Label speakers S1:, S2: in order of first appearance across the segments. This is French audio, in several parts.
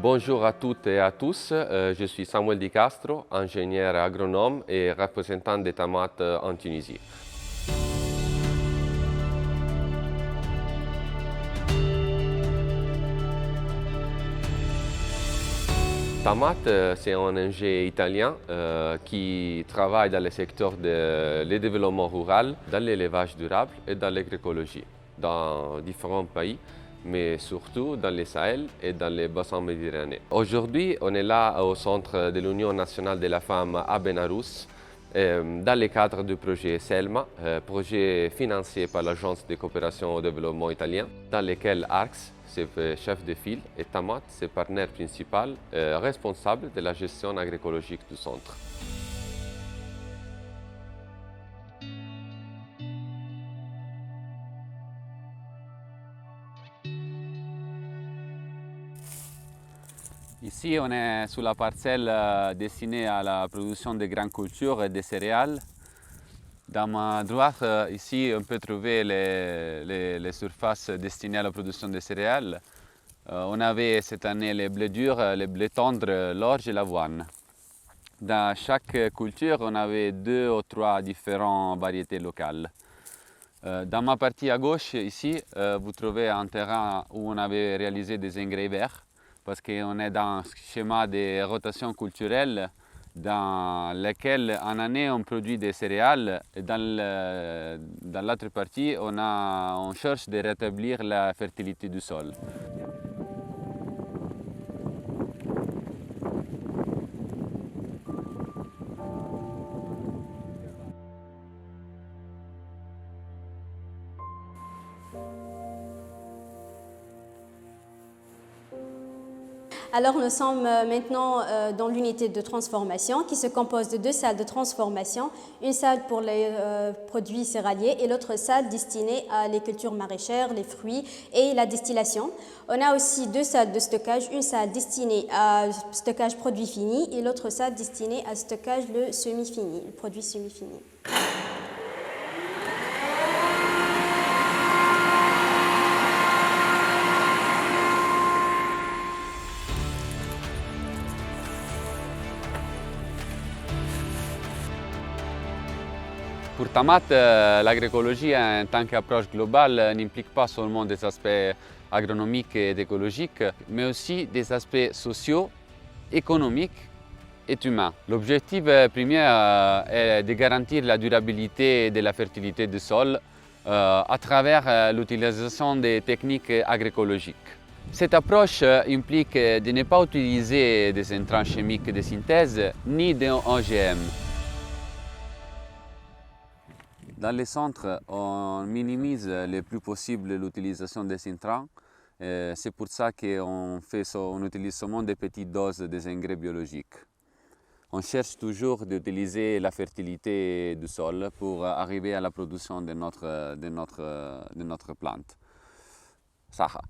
S1: Bonjour à toutes et à tous, je suis Samuel Di Castro, ingénieur agronome et représentant des tomates en Tunisie. Tamat, c'est un ingénieur italien qui travaille dans le secteur du développement rural, dans l'élevage durable et dans l'agroécologie, dans différents pays, mais surtout dans les Sahel et dans les bassins méditerranéens. Aujourd'hui, on est là au centre de l'Union nationale de la femme à Benarous, dans le cadre du projet SELMA, projet financé par l'Agence de coopération au développement italien, dans lequel ARCS, c'est chef de file, et Tamat, c'est partenaire principal, responsable de la gestion agroécologique du centre.
S2: Ici, on est sur la parcelle destinée à la production de grandes cultures et des céréales. Dans ma droite, ici, on peut trouver les surfaces destinées à la production de céréales. On avait cette année les blés durs, les blés tendres, l'orge et l'avoine. Dans chaque culture, on avait 2 ou 3 différentes variétés locales. Dans ma partie à gauche, ici, vous trouvez un terrain où on avait réalisé des engrais verts, parce qu'on est dans un schéma de rotation culturelle dans lequel en année on produit des céréales et dans l'autre partie on cherche de rétablir la fertilité du sol.
S3: Alors nous sommes maintenant dans l'unité de transformation qui se compose de 2 salles de transformation, une salle pour les produits céréaliers et l'autre salle destinée à les cultures maraîchères, les fruits et la distillation. On a aussi 2 salles de stockage, une salle destinée à stockage produits finis et l'autre salle destinée à stockage le semi-fini, le produit semi-fini.
S2: Pour Tamat, l'agroécologie en tant qu'approche globale n'implique pas seulement des aspects agronomiques et écologiques, mais aussi des aspects sociaux, économiques et humains. L'objectif premier est de garantir la durabilité de la fertilité du sol à travers l'utilisation des techniques agroécologiques. Cette approche implique de ne pas utiliser des intrants chimiques de synthèse ni d'OGM. Dans les centres, on minimise le plus possible l'utilisation des intrants. C'est pour ça qu'on utilise seulement des petites doses des engrais biologiques. On cherche toujours d'utiliser la fertilité du sol pour arriver à la production de notre plante. Saha.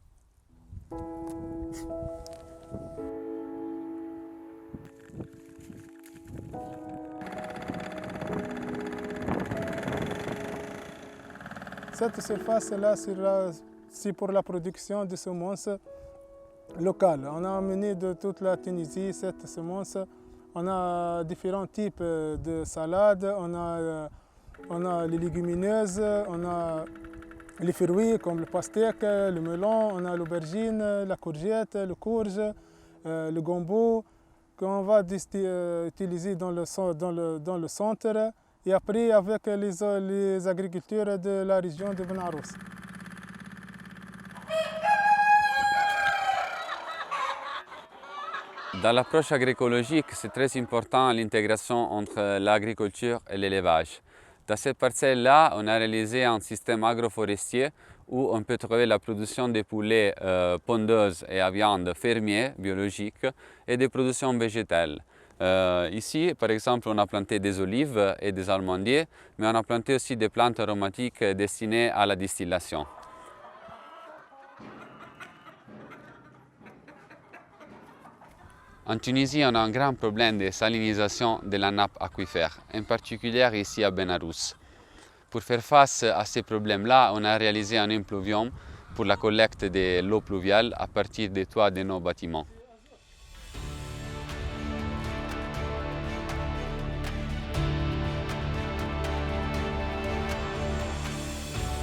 S4: Cette surface-là, c'est pour la production de semences locales. On a amené de toute la Tunisie cette semence. On a différents types de salades. On a les légumineuses, on a les fruits comme le pastèque, le melon, on a l'aubergine, la courgette, le courge, le gombo, qu'on va utiliser dans le centre. Et après avec les agriculteurs de la région de Benarous.
S2: Dans l'approche agroécologique, c'est très important l'intégration entre l'agriculture et l'élevage. Dans cette parcelle-là, on a réalisé un système agroforestier où on peut trouver la production de poulets pondeuses et à viande fermiers, biologiques, et des productions végétales. Ici, par exemple, on a planté des olives et des amandiers, mais on a planté aussi des plantes aromatiques destinées à la distillation. En Tunisie, on a un grand problème de salinisation de la nappe aquifère, en particulier ici à Benarous. Pour faire face à ces problèmes-là, on a réalisé un impluvium pour la collecte de l'eau pluviale à partir des toits de nos bâtiments.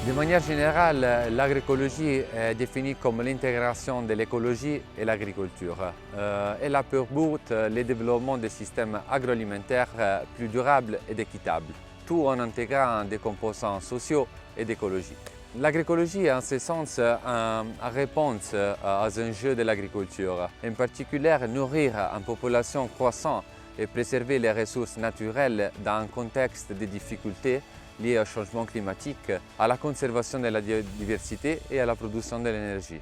S5: De manière générale, l'agroécologie est définie comme l'intégration de l'écologie et l'agriculture. Elle a pour but le développement de systèmes agroalimentaires plus durables et équitables, tout en intégrant des composants sociaux et d'écologie. L'agroécologie est en ce sens une réponse aux enjeux de l'agriculture, en particulier nourrir une population croissante et préserver les ressources naturelles dans un contexte de difficultés liées au changement climatique, à la conservation de la biodiversité et à la production de l'énergie.